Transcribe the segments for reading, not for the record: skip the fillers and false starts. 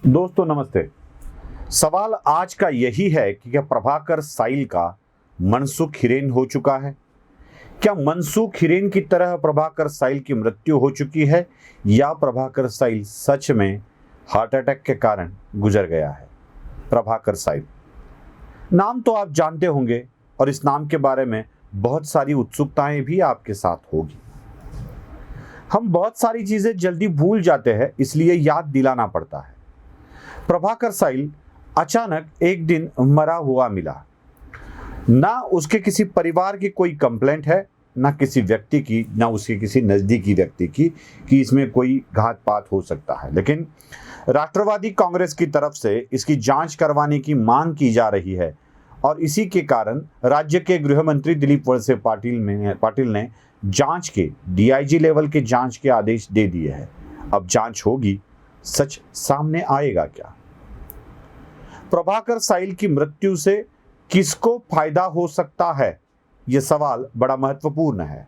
दोस्तों नमस्ते। सवाल आज का यही है कि क्या प्रभाकर साइल का मनसुख हिरेन हो चुका है? क्या मनसुख हिरेन की तरह प्रभाकर साइल की मृत्यु हो चुकी है या प्रभाकर साइल सच में हार्ट अटैक के कारण गुजर गया है? प्रभाकर साइल नाम तो आप जानते होंगे और इस नाम के बारे में बहुत सारी उत्सुकताएं भी आपके साथ होगी। हम बहुत सारी चीजें जल्दी भूल जाते हैं, इसलिए याद दिलाना पड़ता है। प्रभाकर साइल अचानक एक दिन मरा हुआ मिला। ना उसके किसी परिवार की कोई कंप्लेंट है, ना किसी व्यक्ति की, ना उसके किसी नजदीकी व्यक्ति की कि इसमें कोई घात पात हो सकता है। लेकिन राष्ट्रवादी कांग्रेस की तरफ से इसकी जांच करवाने की मांग की जा रही है और इसी के कारण राज्य के गृह मंत्री दिलीप वळसे पाटिल ने जांच के डीआईजी लेवल के जांच के आदेश दे दिए हैं। अब जांच होगी, सच सामने आएगा क्या? प्रभाकर साइल की मृत्यु से किसको फायदा हो सकता है, यह सवाल बड़ा महत्वपूर्ण है।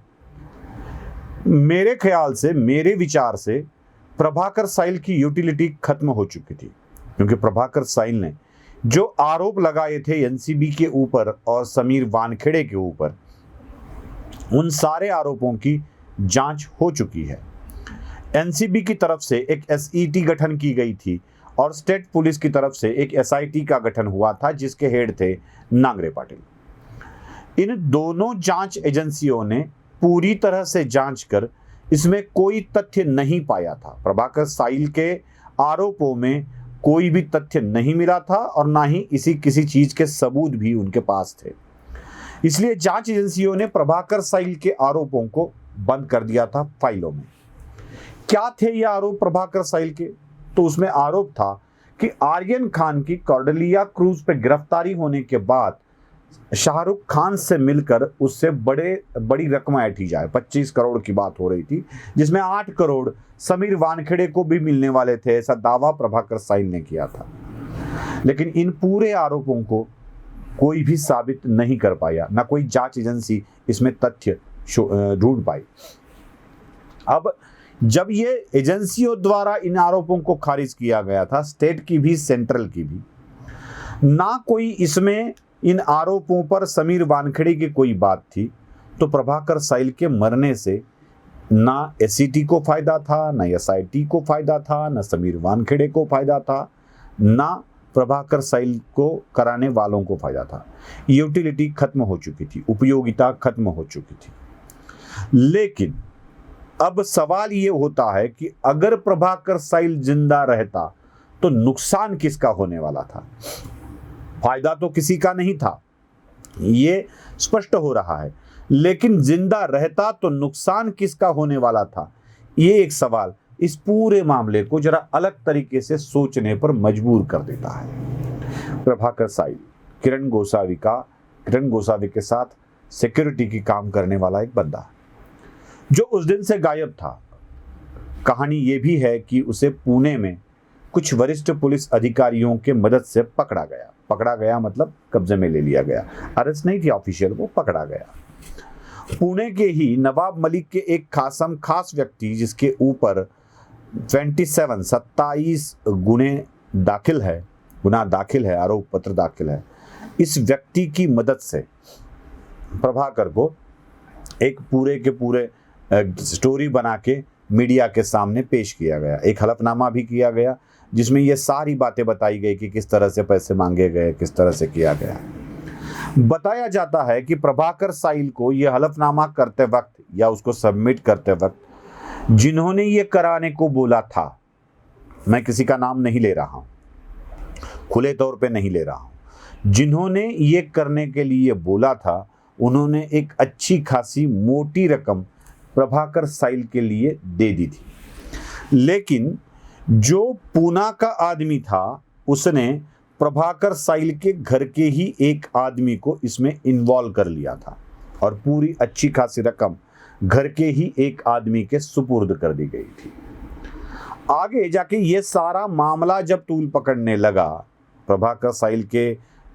मेरे ख्याल से, मेरे विचार से प्रभाकर साइल की यूटिलिटी खत्म हो चुकी थी, क्योंकि प्रभाकर साइल ने जो आरोप लगाए थे एनसीबी के ऊपर और समीर वानखेड़े के ऊपर, उन सारे आरोपों की जांच हो चुकी है। एनसीबी की तरफ से एक एसईटी गठन की गई थी और स्टेट पुलिस की तरफ से एक एसआईटी का गठन हुआ था जिसके हेड थे नांगरे पाटिल। इन दोनों जांच एजेंसियों ने पूरी तरह से जांच कर इसमें कोई तथ्य नहीं पाया था। प्रभाकर साइल के आरोपों में कोई भी तथ्य नहीं मिला था और ना ही किसी चीज के सबूत भी उनके पास थे। इसलिए जांच एजेंसियों ने प्रभाकर साइल के आरोपों को बंद कर दिया था फाइलों में। क्या थे ये आरोप प्रभाकर साइल के? तो उसमें आरोप था कि आर्यन खान की कॉर्डेलिया क्रूज पे गिरफ्तारी होने के बाद शाहरुख खान से मिलकर उससे बड़ी रकम ऐंठी जाए। 25 करोड़ की बात हो रही थी, जिसमें 8 करोड़ समीर वानखेड़े को भी मिलने वाले थे, ऐसा दावा प्रभाकर साइल ने किया था। लेकिन इन पूरे आरोपों को कोई भी साबित नहीं कर पाया, ना कोई जांच एजेंसी इसमें तथ्य ढूंढ पाई। अब जब ये एजेंसियों द्वारा इन आरोपों को खारिज किया गया था, स्टेट की भी सेंट्रल की भी, ना कोई इसमें इन आरोपों पर समीर वानखेड़े की कोई बात थी, तो प्रभाकर साइल के मरने से ना एसईटी को फायदा था, ना एसआईटी को फायदा था, ना समीर वानखेड़े को फायदा था, ना प्रभाकर साइल को कराने वालों को फायदा था। यूटिलिटी खत्म हो चुकी थी, उपयोगिता खत्म हो चुकी थी। लेकिन अब सवाल ये होता है कि अगर प्रभाकर साइल जिंदा रहता तो नुकसान किसका होने वाला था? फायदा तो किसी का नहीं था, ये स्पष्ट हो रहा है। लेकिन जिंदा रहता तो नुकसान किसका होने वाला था? ये एक सवाल इस पूरे मामले को जरा अलग तरीके से सोचने पर मजबूर कर देता है। प्रभाकर साइल किरण गोसावी के साथ सिक्योरिटी की काम करने वाला एक बंदा जो उस दिन से गायब था। कहानी यह भी है कि उसे पुणे में कुछ वरिष्ठ पुलिस अधिकारियों के मदद से पकड़ा गया मतलब कब्जे में ले लिया गया। अरेस्ट नहीं थी ऑफिशियल, वो पकड़ा गया। पुणे के ही नवाब मलिक के एक खास व्यक्ति, जिसके ऊपर 27 गुना दाखिल है, आरोप पत्र दाखिल है। इस व्यक्ति की मदद से प्रभाकर को एक पूरे के पूरे स्टोरी बना के मीडिया के सामने पेश किया गया। एक हलफनामा भी किया गया जिसमें ये सारी बातें बताई गई कि किस तरह से पैसे मांगे गए, किस तरह से किया गया। बताया जाता है कि प्रभाकर साइल को यह हलफनामा करते वक्त या उसको सबमिट करते वक्त जिन्होंने ये कराने को बोला था, मैं किसी का नाम नहीं ले रहा हूं, खुले तौर पे नहीं ले रहा हूं, जिन्होंने ये करने के लिए बोला था, उन्होंने एक अच्छी खासी मोटी रकम प्रभाकर साइल के लिए दे दी थी। लेकिन जो पूना का आदमी था, उसने प्रभाकर साइल के घर के ही एक आदमी को इसमें इन्वॉल्व कर लिया था और पूरी अच्छी खासी रकम घर के ही एक आदमी के सुपुर्द कर दी गई थी। आगे जाके ये सारा मामला जब तूल पकड़ने लगा, प्रभाकर साइल के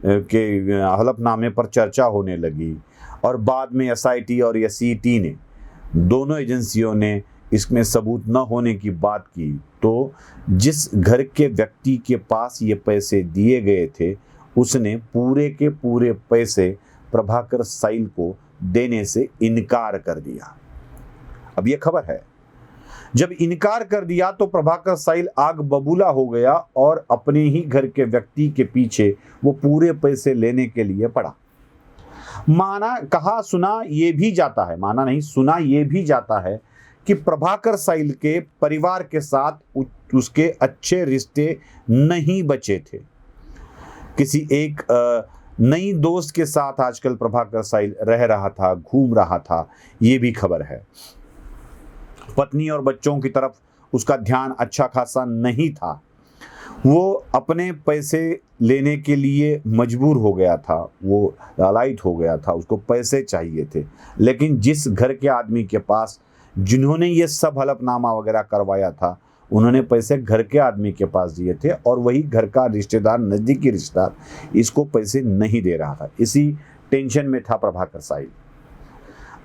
हलफनामे पर चर्चा होने लगी और बाद में एसआईटी और एसईटी ने, दोनों एजेंसियों ने इसमें सबूत न होने की बात की तो जिस घर के व्यक्ति के पास ये पैसे दिए गए थे उसने पूरे के पूरे पैसे प्रभाकर साइल को देने से इनकार कर दिया। अब ये खबर है, जब इनकार कर दिया तो प्रभाकर साइल आग बबूला हो गया और अपने ही घर के व्यक्ति के पीछे वो पूरे पैसे लेने के लिए पड़ा। माना कहा सुना ये भी जाता है, माना नहीं सुना ये भी जाता है कि प्रभाकर साइल के परिवार के साथ उसके अच्छे रिश्ते नहीं बचे थे। किसी एक नई दोस्त के साथ आजकल प्रभाकर साइल रह रहा था, घूम रहा था, ये भी खबर है। पत्नी और बच्चों की तरफ उसका ध्यान अच्छा खासा नहीं था। वो अपने पैसे लेने के लिए मजबूर हो गया था, वो लालायित हो गया था, उसको पैसे चाहिए थे। लेकिन जिस घर के आदमी के पास जिन्होंने ये सब हलफनामा वगैरह करवाया था उन्होंने पैसे घर के आदमी के पास दिए थे और वही घर का रिश्तेदार, नज़दीकी रिश्तेदार इसको पैसे नहीं दे रहा था। इसी टेंशन में था प्रभाकर साइल।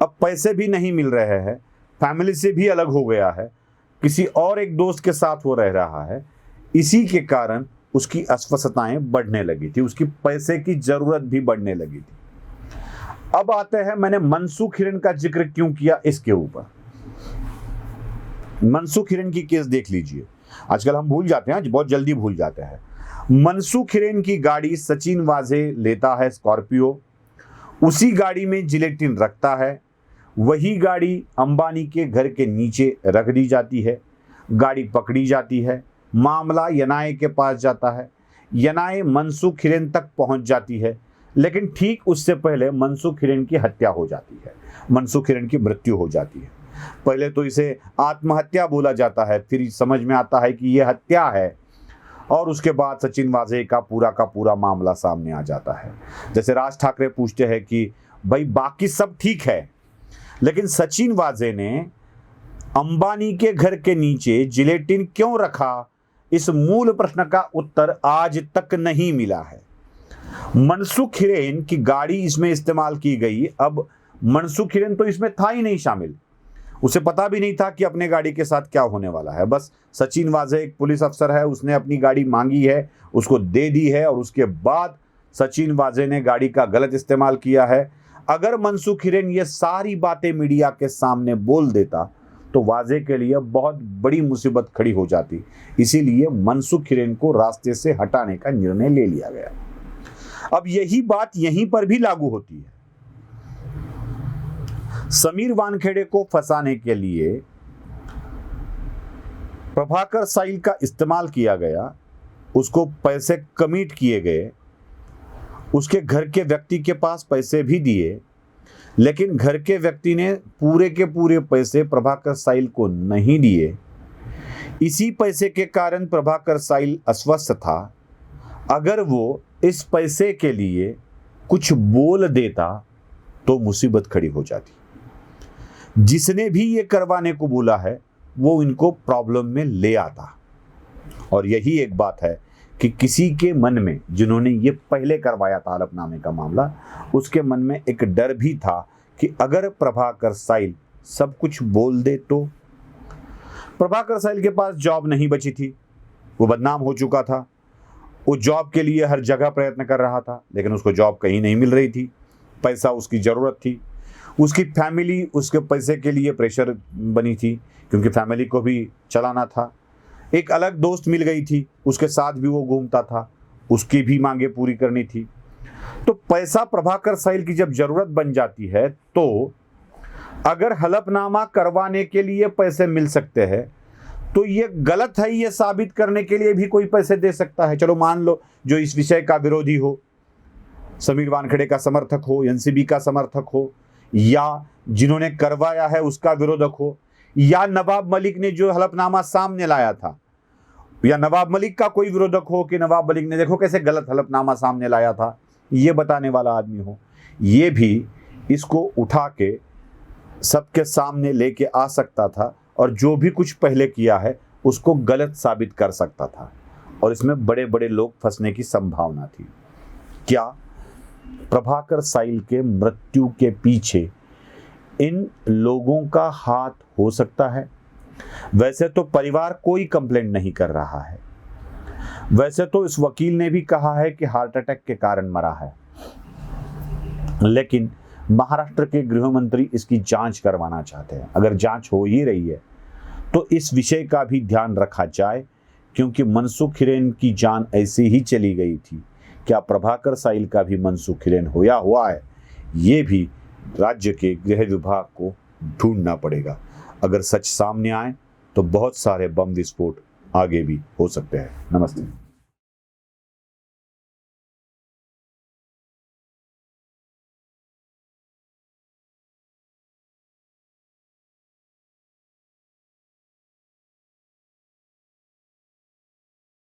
अब पैसे भी नहीं मिल रहे हैं, फैमिली से भी अलग हो गया है, किसी और एक दोस्त के साथ वो रह रहा है। इसी के कारण उसकी अस्वस्थताएं बढ़ने लगी थी, उसकी पैसे की जरूरत भी बढ़ने लगी थी। अब आते हैं, मैंने मनसुख हिरेन का जिक्र क्यों किया इसके ऊपर। मनसुख हिरेन की केस देख लीजिए। आजकल हम भूल जाते हैं, बहुत जल्दी भूल जाते हैं। मनसुख हिरेन की गाड़ी सचिन वाजे लेता है, स्कॉर्पियो। उसी गाड़ी में जिलेटिन रखता है, वही गाड़ी अंबानी के घर के नीचे रख दी जाती है। गाड़ी पकड़ी जाती है, मामला यनाए के पास जाता है, यनाए मनसुख हिरेन तक पहुंच जाती है। लेकिन ठीक उससे पहले मनसुख हिरेन की हत्या हो जाती है, मनसुख हिरेन की मृत्यु हो जाती है। पहले तो इसे आत्महत्या बोला जाता है, फिर समझ में आता है कि यह हत्या है, और उसके बाद सचिन वाजे का पूरा मामला सामने आ जाता है। जैसे राज ठाकरे पूछते हैं कि भाई बाकी सब ठीक है, लेकिन सचिन वाजे ने अंबानी के घर के नीचे जिलेटिन क्यों रखा, इस मूल प्रश्न का उत्तर आज तक नहीं मिला है। मनसुख हिरेन की गाड़ी इसमें इस्तेमाल की गई। अब मनसुख हिरेन तो इसमें था ही नहीं शामिल, उसे पता भी नहीं था कि अपने गाड़ी के साथ क्या होने वाला है। बस सचिन वाजे एक पुलिस अफसर है, उसने अपनी गाड़ी मांगी है, उसको दे दी है, और उसके बाद सचिन वाजे ने गाड़ी का गलत इस्तेमाल किया है। अगर मनसुख हिरेन ये सारी बातें मीडिया के सामने बोल देता तो वाजे के लिए बहुत बड़ी मुसीबत खड़ी हो जाती। इसीलिए मनसुख हिरेन को रास्ते से हटाने का निर्णय ले लिया गया। अब यही बात यहीं पर भी लागू होती है। समीर वानखेड़े को फंसाने के लिए प्रभाकर साइल का इस्तेमाल किया गया, उसको पैसे कमिट किए गए, उसके घर के व्यक्ति के पास पैसे भी दिए, लेकिन घर के व्यक्ति ने पूरे के पूरे पैसे प्रभाकर साइल को नहीं दिए। इसी पैसे के कारण प्रभाकर साइल अस्वस्थ था। अगर वो इस पैसे के लिए कुछ बोल देता तो मुसीबत खड़ी हो जाती। जिसने भी ये करवाने को बोला है वो इनको प्रॉब्लम में ले आता। और यही एक बात है कि किसी के मन में, जिन्होंने ये पहले करवाया था हलफनामे का मामला, उसके मन में एक डर भी था कि अगर प्रभाकर साइल सब कुछ बोल दे तो। प्रभाकर साइल के पास जॉब नहीं बची थी, वो बदनाम हो चुका था। वो जॉब के लिए हर जगह प्रयत्न कर रहा था, लेकिन उसको जॉब कहीं नहीं मिल रही थी। पैसा उसकी ज़रूरत थी, उसकी फैमिली उसके पैसे के लिए प्रेशर बनी थी, क्योंकि फैमिली को भी चलाना था। एक अलग दोस्त मिल गई थी, उसके साथ भी वो घूमता था, उसकी भी मांगे पूरी करनी थी। तो पैसा प्रभाकर साइल की जब जरूरत बन जाती है, तो अगर हलफनामा करवाने के लिए पैसे मिल सकते हैं तो ये गलत है, ये साबित करने के लिए भी कोई पैसे दे सकता है। चलो मान लो जो इस विषय का विरोधी हो, समीर वानखेड़े का समर्थक हो, एनसीबी का समर्थक हो, या जिन्होंने करवाया है उसका विरोधक हो, या नवाब मलिक ने जो हलफनामा सामने लाया था, या नवाब मलिक का कोई विरोधक हो कि नवाब मलिक ने देखो कैसे गलत हलफनामा सामने लाया था, ये बताने वाला आदमी हो, ये भी इसको उठा के सबके सामने लेके आ सकता था और जो भी कुछ पहले किया है उसको गलत साबित कर सकता था, और इसमें बड़े बड़े लोग फंसने की संभावना थी। क्या प्रभाकर साइल के मृत्यु के पीछे इन लोगों का हाथ हो सकता है? वैसे तो परिवार कोई कंप्लेंट नहीं कर रहा है, वैसे तो इस वकील ने भी कहा है कि हार्ट अटैक के कारण मरा है, लेकिन महाराष्ट्र के गृह मंत्री इसकी जांच करवाना चाहते हैं। अगर जांच हो ही रही है तो इस विषय का भी ध्यान रखा जाए, क्योंकि मनसुख हिरेन की जान ऐसी ही चली गई थी। क्या प्रभाकर साइल का भी मनसुख हिरेन होया हुआ है, ये भी राज्य के गृह विभाग को ढूंढना पड़ेगा। अगर सच सामने आए तो बहुत सारे बम विस्फोट आगे भी हो सकते हैं। नमस्ते।